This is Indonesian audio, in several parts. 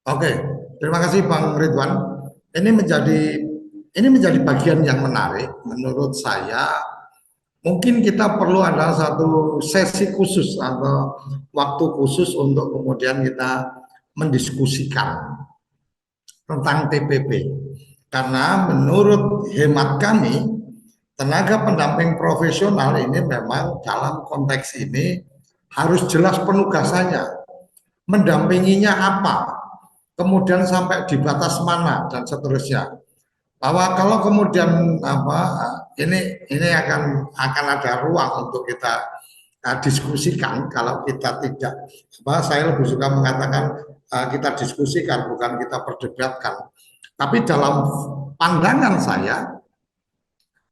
Oke, terima kasih Bang Ridwan. Ini menjadi bagian yang menarik menurut saya. Mungkin kita perlu ada satu sesi khusus atau waktu khusus untuk kemudian kita mendiskusikan tentang TPP. Karena menurut hemat kami, tenaga pendamping profesional ini memang dalam konteks ini harus jelas penugasannya, mendampinginya apa, kemudian sampai di batas mana dan seterusnya. Bahwa kalau kemudian apa ini akan ada ruang untuk kita diskusikan. Kalau kita tidak saya lebih suka mengatakan kita diskusikan, bukan kita perdebatkan. Tapi dalam pandangan saya,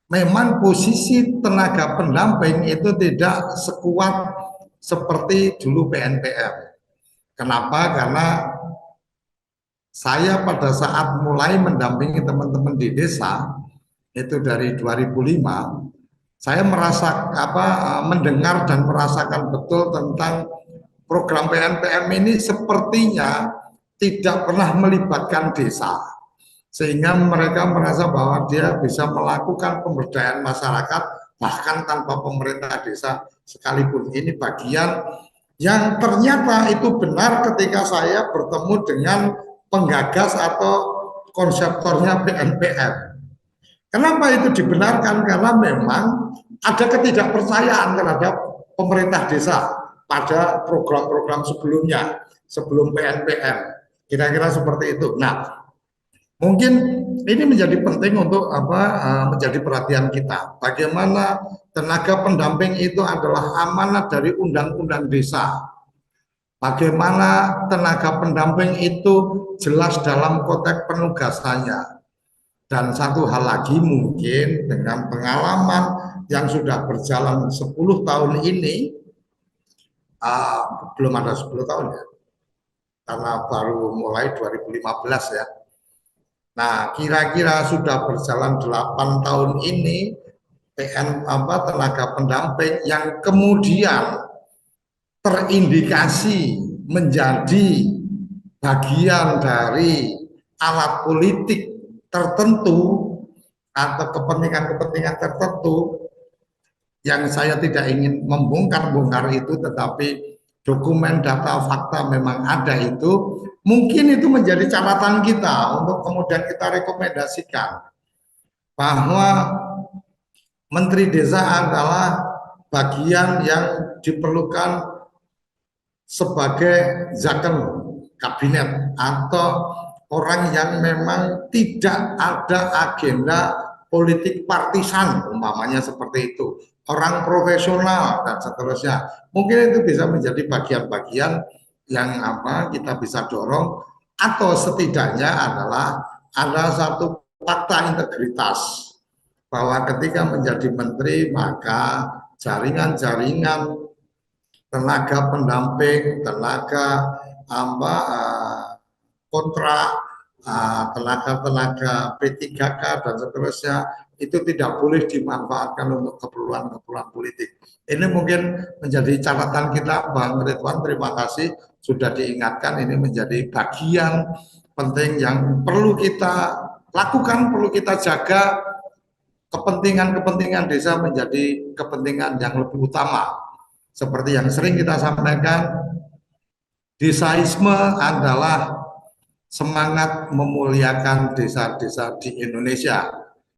memang posisi tenaga pendamping itu tidak sekuat seperti dulu PNPM. Kenapa? Karena saya pada saat mulai mendampingi teman-teman di desa itu dari 2005, saya mendengar dan merasakan betul tentang program PNPM ini sepertinya tidak pernah melibatkan desa, sehingga mereka merasa bahwa dia bisa melakukan pemberdayaan masyarakat bahkan tanpa pemerintah desa sekalipun. Ini bagian yang ternyata itu benar ketika saya bertemu dengan penggagas atau konseptornya PNPM. Kenapa itu dibenarkan? Karena memang ada ketidakpercayaan terhadap pemerintah desa pada program-program sebelumnya, sebelum PNPM. Kira-kira seperti itu. Nah, mungkin ini menjadi penting untuk menjadi perhatian kita. Bagaimana tenaga pendamping itu adalah amanat dari Undang-Undang Desa. Bagaimana tenaga pendamping itu jelas dalam konteks penugasannya. Dan satu hal lagi, mungkin dengan pengalaman yang sudah berjalan 10 tahun ini, belum ada 10 tahun ya, karena baru mulai 2015 ya. Nah, kira-kira sudah berjalan 8 tahun ini tenaga pendamping yang kemudian terindikasi menjadi bagian dari alat politik tertentu atau kepentingan-kepentingan tertentu yang saya tidak ingin membongkar-bongkar itu, tetapi dokumen data fakta memang ada itu, mungkin itu menjadi catatan kita untuk kemudian kita rekomendasikan bahwa Menteri Desa adalah bagian yang diperlukan sebagai zakon kabinet atau orang yang memang tidak ada agenda politik partisan, umpamanya seperti itu, orang profesional dan seterusnya. Mungkin itu bisa menjadi bagian-bagian yang kita bisa dorong, atau setidaknya adalah ada satu fakta integritas bahwa ketika menjadi menteri maka jaringan-jaringan tenaga pendamping, tenaga kontrak, tenaga-tenaga P3K dan seterusnya itu tidak boleh dimanfaatkan untuk keperluan-keperluan politik. Ini mungkin menjadi catatan kita, Bang Ridwan. Terima kasih sudah diingatkan. Ini menjadi bagian penting yang perlu kita lakukan, perlu kita jaga. Kepentingan-kepentingan desa menjadi kepentingan yang lebih utama. Seperti yang sering kita sampaikan, desaisme adalah semangat memuliakan desa-desa di Indonesia.